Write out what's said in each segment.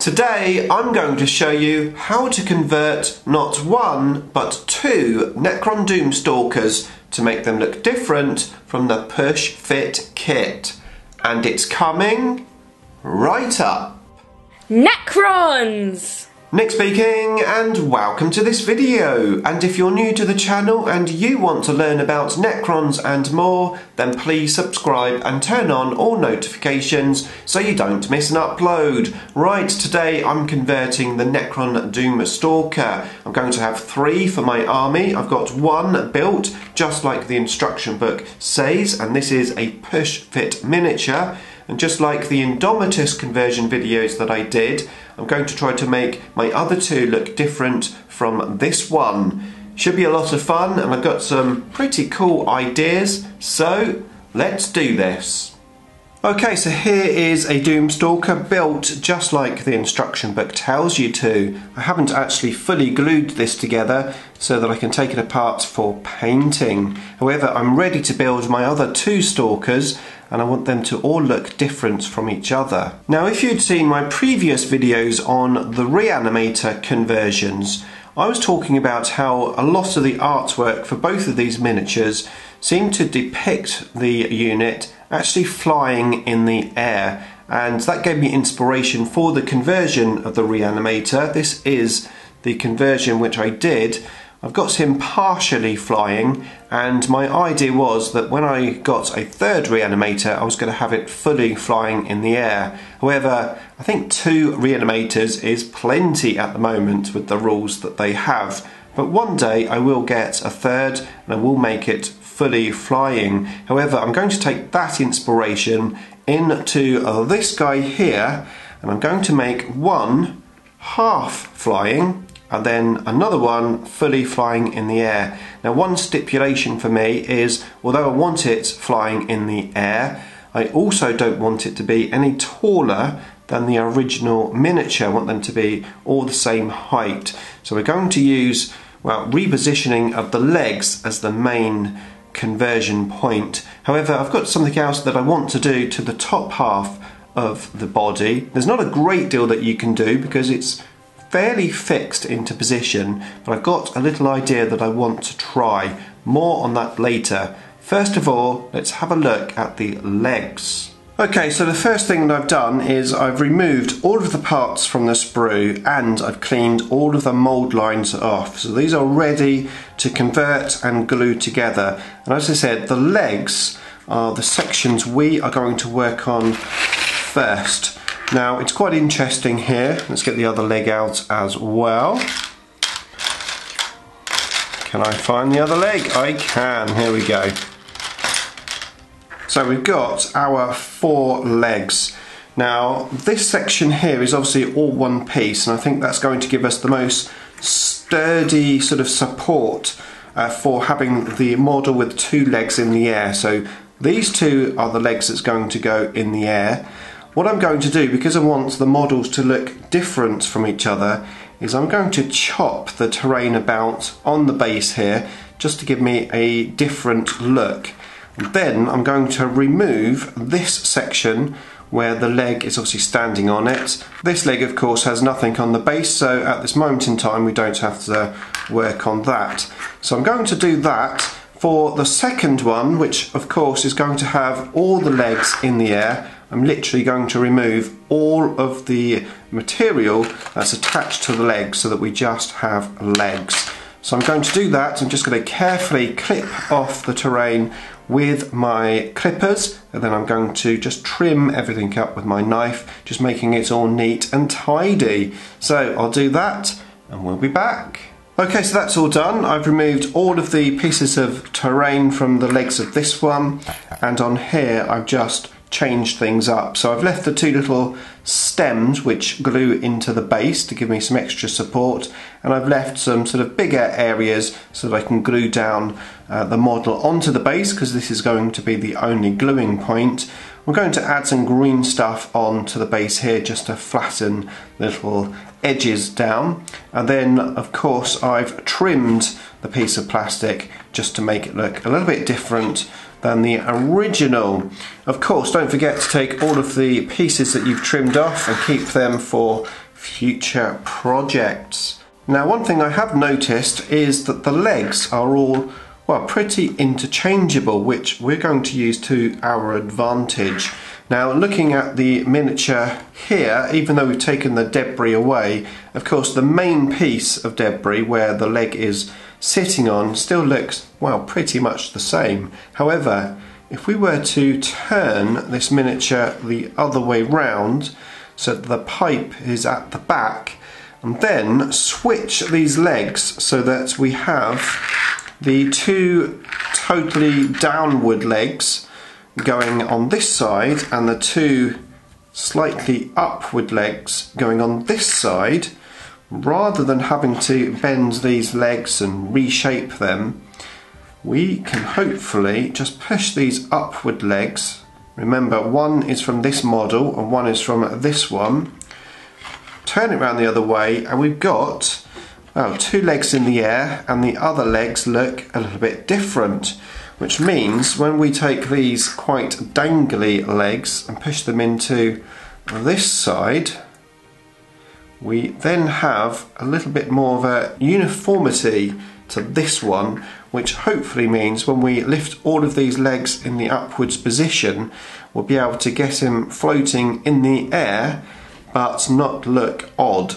Today I'm going to show you how to convert not one but two Necron Doomstalkers to make them look different from the push fit kit. And it's coming right up. Necrons! Nick speaking, and welcome to this video. And if you're new to the channel and you want to learn about Necrons and more, then please subscribe and turn on all notifications so you don't miss an upload. Right, today I'm converting the Necron Doomstalker. I'm going to have 3 for my army. I've got 1 built just like the instruction book says, and this is a push fit miniature. And just like the Indomitus conversion videos that I did, I'm going to try to make my other 2 look different from this one. Should be a lot of fun, and I've got some pretty cool ideas, so let's do this. Okay, so here is a Doomstalker built just like the instruction book tells you to. I haven't actually fully glued this together so that I can take it apart for painting. However, I'm ready to build my other 2 stalkers, and I want them to all look different from each other. Now, if you'd seen my previous videos on the Reanimator conversions, I was talking about how a lot of the artwork for both of these miniatures seemed to depict the unit actually flying in the air, and that gave me inspiration for the conversion of the Reanimator. This is the conversion which I did. I've got him partially flying, and my idea was that when I got a 3rd Reanimator, I was going to have it fully flying in the air. However, I think 2 Reanimators is plenty at the moment with the rules that they have. But one day I will get a 3rd and I will make it fully flying. However, I'm going to take that inspiration into this guy here, and I'm going to make one half flying and then another one fully flying in the air. Now, one stipulation for me is, although I want it flying in the air, I also don't want it to be any taller than the original miniature. I want them to be all the same height. So we're going to use, well, repositioning of the legs as the main conversion point. However, I've got something else that I want to do to the top half of the body. There's not a great deal that you can do because it's fairly fixed into position, but I've got a little idea that I want to try. More on that later. First of all, let's have a look at the legs. Okay, so the first thing that I've done is I've removed all of the parts from the sprue and I've cleaned all of the mould lines off. So these are ready to convert and glue together. And as I said, the legs are the sections we are going to work on first. Now, it's quite interesting here. Let's get the other leg out as well. Can I find the other leg? I can. Here we go. So we've got our 4 legs. Now, this section here is obviously all one piece, and I think that's going to give us the most sturdy sort of support for having the model with 2 legs in the air. So these 2 are the legs that's going to go in the air. What I'm going to do, because I want the models to look different from each other, is I'm going to chop the terrain about on the base here just to give me a different look. And then I'm going to remove this section where the leg is obviously standing on it. This leg, of course, has nothing on the base, so at this moment in time we don't have to work on that. So I'm going to do that for the second one, which of course is going to have all the legs in the air. I'm literally going to remove all of the material that's attached to the legs so that we just have legs. So I'm going to do that. I'm just going to carefully clip off the terrain with my clippers, and then I'm going to just trim everything up with my knife, just making it all neat and tidy. So I'll do that and we'll be back. Okay, so that's all done. I've removed all of the pieces of terrain from the legs of this one, and on here I've just changed things up. So I've left the 2 little stems which glue into the base to give me some extra support, and I've left some sort of bigger areas so that I can glue down the model onto the base, because this is going to be the only gluing point. I'm going to add some green stuff onto the base here just to flatten the little edges down, and then of course I've trimmed the piece of plastic just to make it look a little bit different than the original. Of course, don't forget to take all of the pieces that you've trimmed off and keep them for future projects. Now, one thing I have noticed is that the legs are all, well, pretty interchangeable, which we're going to use to our advantage. Now, looking at the miniature here, even though we've taken the debris away, of course the main piece of debris where the leg is sitting on still looks, well, pretty much the same. However, if we were to turn this miniature the other way round, so that the pipe is at the back, and then switch these legs so that we have the two totally downward legs going on this side and the two slightly upward legs going on this side, rather than having to bend these legs and reshape them, we can hopefully just push these upward legs. Remember, one is from this model and one is from this one. Turn it around the other way and we've got, well, two legs in the air, and the other legs look a little bit different, which means when we take these quite dangly legs and push them into this side, we then have a little bit more of a uniformity to this one, which hopefully means when we lift all of these legs in the upwards position, we'll be able to get him floating in the air but not look odd.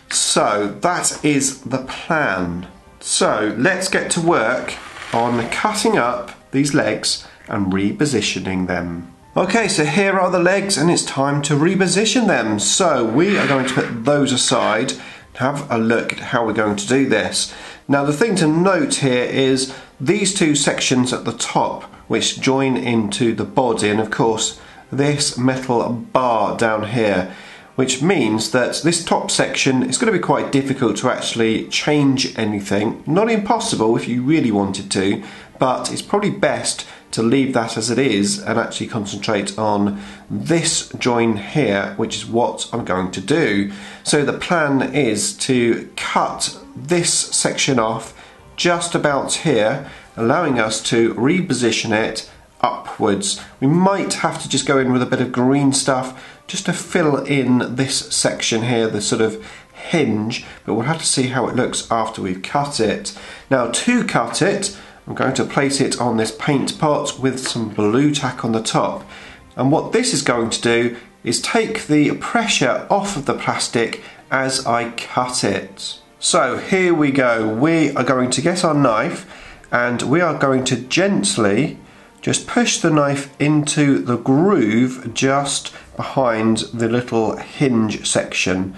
So that is the plan. So let's get to work on cutting up these legs and repositioning them. Okay, so here are the legs and it's time to reposition them. So we are going to put those aside and have a look at how we're going to do this. Now, the thing to note here is these two sections at the top which join into the body, and of course this metal bar down here, which means that this top section is going to be quite difficult to actually change anything. Not impossible if you really wanted to, but it's probably best to leave that as it is and actually concentrate on this join here, which is what I'm going to do. So the plan is to cut this section off just about here, allowing us to reposition it upwards. We might have to just go in with a bit of green stuff just to fill in this section here, the sort of hinge, but we'll have to see how it looks after we've cut it. Now, to cut it, I'm going to place it on this paint pot with some blue tack on the top, and what this is going to do is take the pressure off of the plastic as I cut it. So here we go. We are going to get our knife and we are going to gently just push the knife into the groove just behind the little hinge section,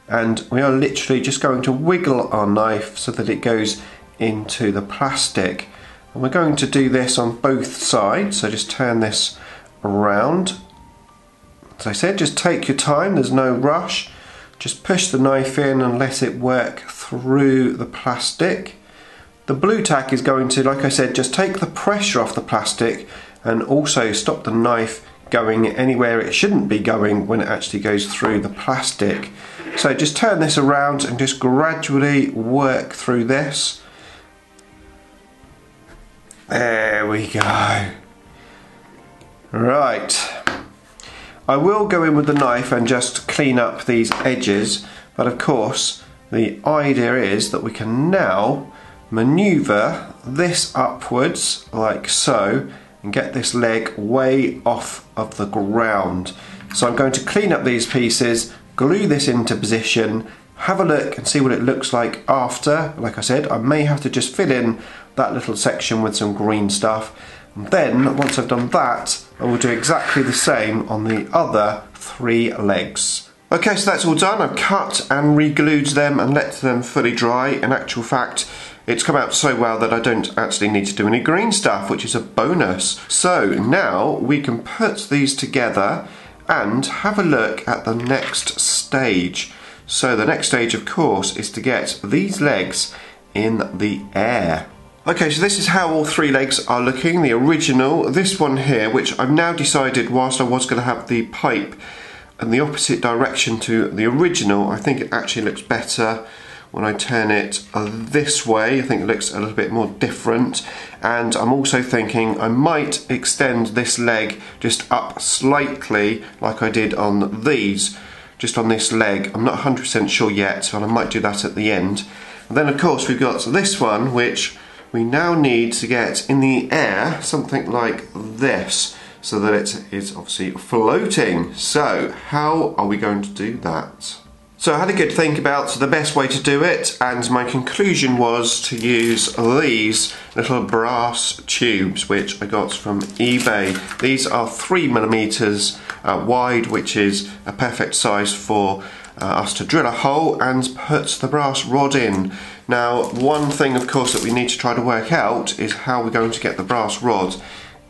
and we are literally just going to wiggle our knife so that it goes into the plastic, and we're going to do this on both sides. So just turn this around. As I said, just take your time, there's no rush. Just push the knife in and let it work through the plastic. The blue tack is going to, like I said, just take the pressure off the plastic and also stop the knife going anywhere it shouldn't be going when it actually goes through the plastic. So just turn this around and just gradually work through this. There we go. Right. I will go in with the knife and just clean up these edges, but of course the idea is that we can now manoeuvre this upwards like so and get this leg way off of the ground. So I'm going to clean up these pieces, glue this into position, have a look and see what it looks like after. Like I said, I may have to just fill in that little section with some green stuff, and then once I've done that I will do exactly the same on the other three legs. Okay, so that's all done. I've cut and re-glued them and let them fully dry. In actual fact, it's come out so well that I don't actually need to do any green stuff, which is a bonus. So now we can put these together and have a look at the next stage. So the next stage, of course, is to get these legs in the air. Okay, so this is how all three legs are looking. The original, this one here, which I've now decided, whilst I was going to have the pipe in the opposite direction to the original, I think it actually looks better when I turn it this way. I think it looks a little bit more different, and I'm also thinking I might extend this leg just up slightly like I did on these, just on this leg. I'm not 100% sure yet, and I might do that at the end. And then of course we've got this one, which we now need to get in the air, something like this, so that it is obviously floating. So how are we going to do that? So I had a good think about the best way to do it, and my conclusion was to use these little brass tubes which I got from eBay. These are 3mm wide, which is a perfect size for us to drill a hole and put the brass rod in. Now, one thing of course that we need to try to work out is how we're going to get the brass rod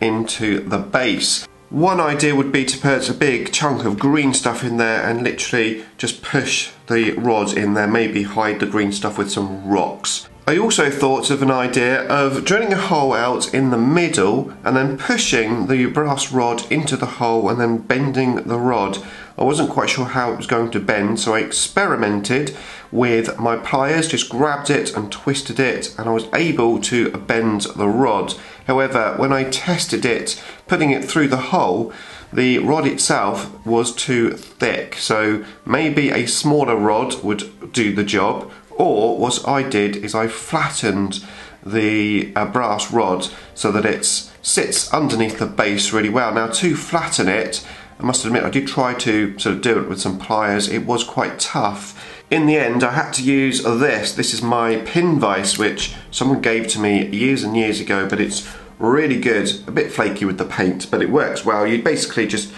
into the base. One idea would be to put a big chunk of green stuff in there and literally just push the rod in there, maybe hide the green stuff with some rocks. I also thought of an idea of drilling a hole out in the middle and then pushing the brass rod into the hole and then bending the rod. I wasn't quite sure how it was going to bend, so I experimented with my pliers, just grabbed it and twisted it, and I was able to bend the rod. However, when I tested it, putting it through the hole, the rod itself was too thick, so maybe a smaller rod would do the job. Or what I did is I flattened the brass rod so that it sits underneath the base really well. Now, to flatten it, I must admit I did try to sort of do it with some pliers. It was quite tough. In the end I had to use this. This is my pin vise, which someone gave to me years and years ago, but it's really good. A bit flaky with the paint, but it works well. You basically just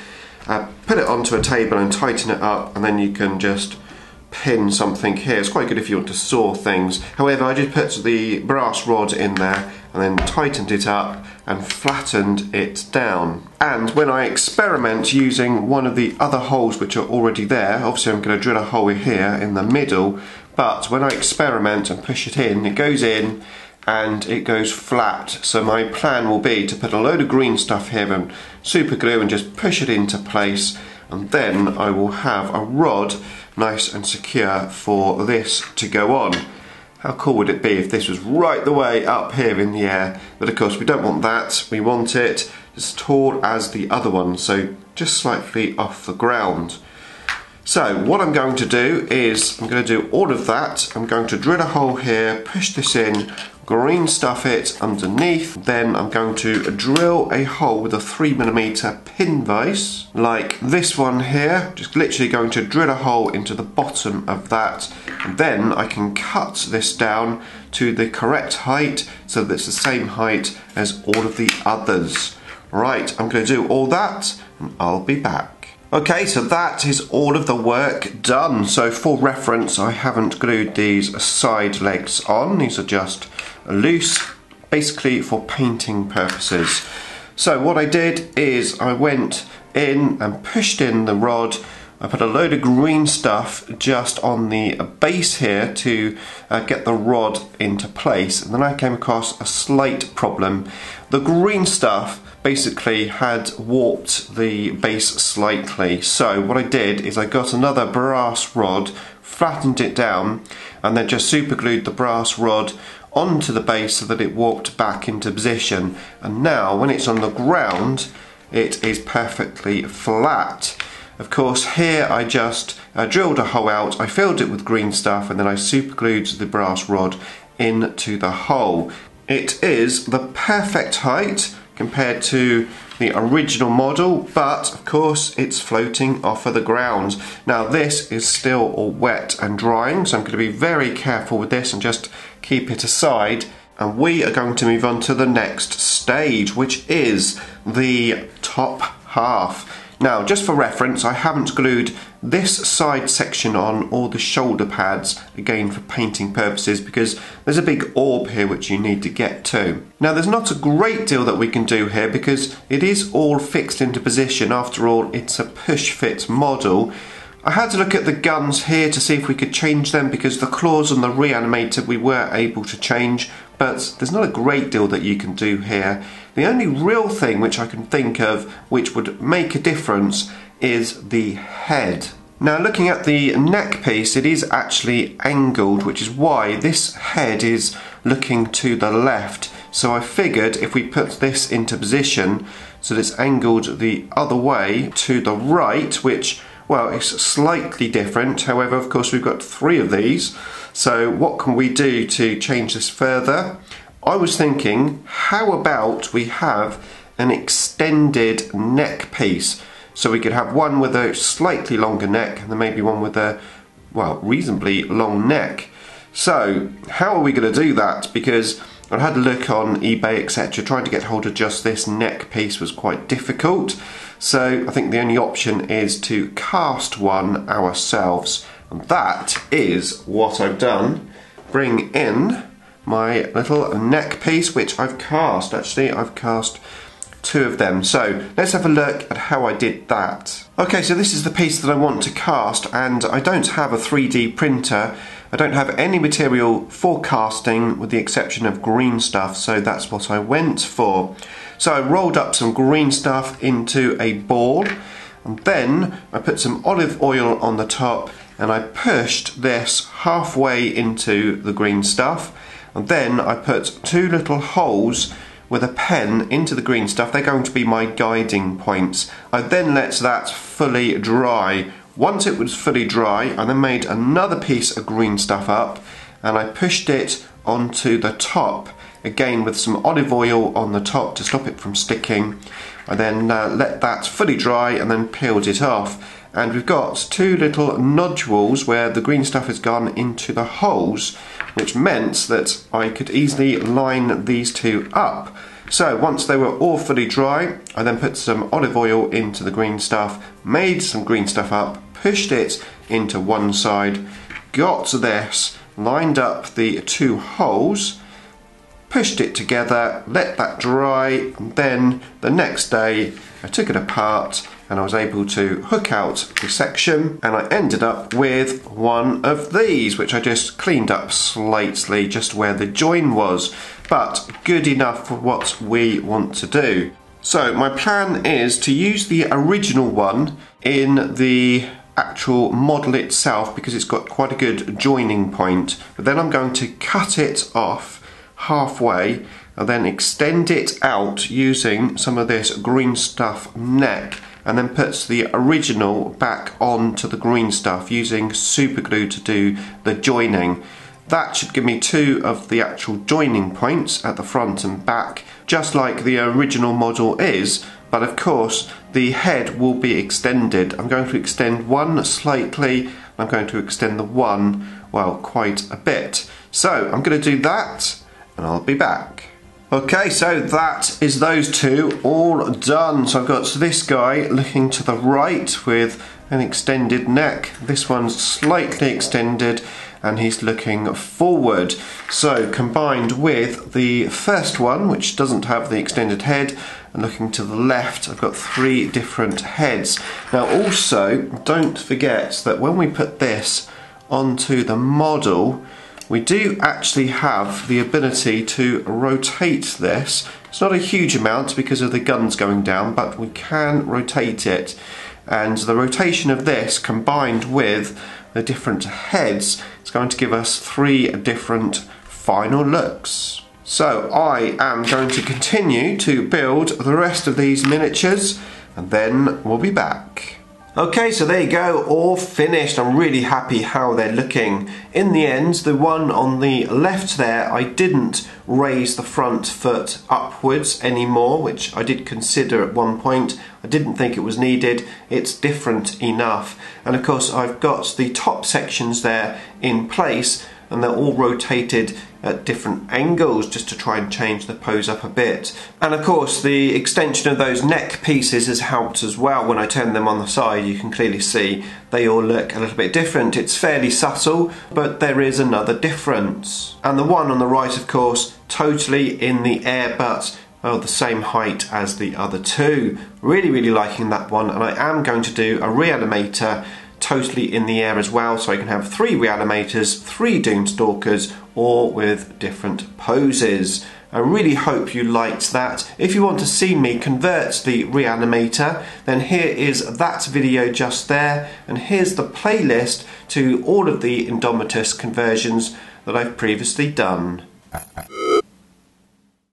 put it onto a table and tighten it up, and then you can just pin something here. It's quite good if you want to saw things. However, I just put the brass rod in there and then tightened it up and flattened it down. And when I experiment using one of the other holes which are already there, obviously I'm going to drill a hole here in the middle, but when I experiment and push it in, it goes in and it goes flat. So my plan will be to put a load of green stuff here and super glue and just push it into place, and then I will have a rod nice and secure for this to go on. How cool would it be if this was right the way up here in the air? But of course we don't want that. We want it as tall as the other one, so just slightly off the ground. So what I'm going to do is I'm going to do all of that. I'm going to drill a hole here, push this in, green stuff it underneath, then I'm going to drill a hole with a 3mm pin vise like this one here. Just literally going to drill a hole into the bottom of that, and then I can cut this down to the correct height so that it's the same height as all of the others. Right, I'm going to do all that and I'll be back. Okay, so that is all of the work done. So for reference, I haven't glued these side legs on. These are just loose, basically for painting purposes. So what I did is I went in and pushed in the rod. I put a load of green stuff just on the base here to get the rod into place, and then I came across a slight problem. The green stuff basically had warped the base slightly, so what I did is I got another brass rod, flattened it down, and then just super glued the brass rod onto the base so that it warped back into position, and now when it's on the ground it is perfectly flat. Of course, here I just drilled a hole out, I filled it with green stuff, and then I super glued the brass rod into the hole. It is the perfect height compared to the original model, but of course it's floating off of the ground. Now this is still all wet and drying, so I'm going to be very careful with this and just keep it aside, and we are going to move on to the next stage, which is the top half. Now, just for reference, I haven't glued this side section on or the shoulder pads, again for painting purposes, because there's a big orb here which you need to get to. Now, there's not a great deal that we can do here because it is all fixed into position. After all, it's a push-fit model. I had to look at the guns here to see if we could change them, because the claws on the reanimator we were able to change, but there's not a great deal that you can do here. The only real thing which I can think of which would make a difference is the head. Now, looking at the neck piece, it is actually angled, which is why this head is looking to the left. So I figured if we put this into position so that it's angled the other way to the right, which well, it's slightly different. However, of course, we've got 3 of these. So what can we do to change this further? I was thinking, how about we have an extended neck piece? So we could have one with a slightly longer neck and then maybe one with a, well, reasonably long neck. So how are we going to do that? Because I had a look on eBay, etc. Trying to get hold of just this neck piece was quite difficult. So I think the only option is to cast one ourselves. And that is what I've done. Bring in my little neck piece, which I've cast. Actually, I've cast 2 of them. So let's have a look at how I did that. Okay, so this is the piece that I want to cast, and I don't have a 3D printer. I don't have any material for casting with the exception of green stuff, so that's what I went for. So I rolled up some green stuff into a ball, and then I put some olive oil on the top, and I pushed this halfway into the green stuff, and then I put 2 little holes with a pen into the green stuff. They're going to be my guiding points. I then let that fully dry. Once it was fully dry, I then made another piece of green stuff up and I pushed it onto the top, again with some olive oil on the top to stop it from sticking. I then let that fully dry and then peeled it off. And we've got 2 little nodules where the green stuff has gone into the holes, which meant that I could easily line these 2 up. So once they were all fully dry, I then put some olive oil into the green stuff, made some green stuff up, pushed it into one side, got this, lined up the 2 holes, pushed it together, let that dry, and then the next day I took it apart and I was able to hook out the section, and I ended up with one of these, which I just cleaned up slightly just where the join was, but good enough for what we want to do. So my plan is to use the original one in the actual model itself because it's got quite a good joining point, but then I'm going to cut it off halfway and then extend it out using some of this green stuff neck, and then puts the original back onto the green stuff using super glue to do the joining. That should give me 2 of the actual joining points at the front and back, just like the original model is, but of course the head will be extended. I'm going to extend one slightly, I'm going to extend the one, well, quite a bit. So I'm going to do that and I'll be back. Okay, so that is those 2 all done. So I've got this guy looking to the right with an extended neck. This one's slightly extended and he's looking forward. So combined with the first one, which doesn't have the extended head, and looking to the left, I've got 3 different heads. Now also, don't forget that when we put this onto the model, we do actually have the ability to rotate this. It's not a huge amount because of the guns going down, but we can rotate it. And the rotation of this combined with the different heads is going to give us 3 different final looks. So I am going to continue to build the rest of these miniatures and then we'll be back. Okay, so there you go, all finished. I'm really happy how they're looking. In the end, the one on the left there, I didn't raise the front foot upwards anymore, which I did consider at one point. I didn't think it was needed. It's different enough. And of course, I've got the top sections there in place, and they're all rotated at different angles just to try and change the pose up a bit. And of course the extension of those neck pieces has helped as well. When I turn them on the side, you can clearly see they all look a little bit different. It's fairly subtle, but there is another difference. And the one on the right, of course, totally in the air, but the same height as the other 2. Really liking that one, and I am going to do a reanimator totally in the air as well, so I can have 3 reanimators, 3 Doomstalkers, all with different poses. I really hope you liked that. If you want to see me convert the reanimator, then here is that video just there, and here's the playlist to all of the Indomitus conversions that I've previously done.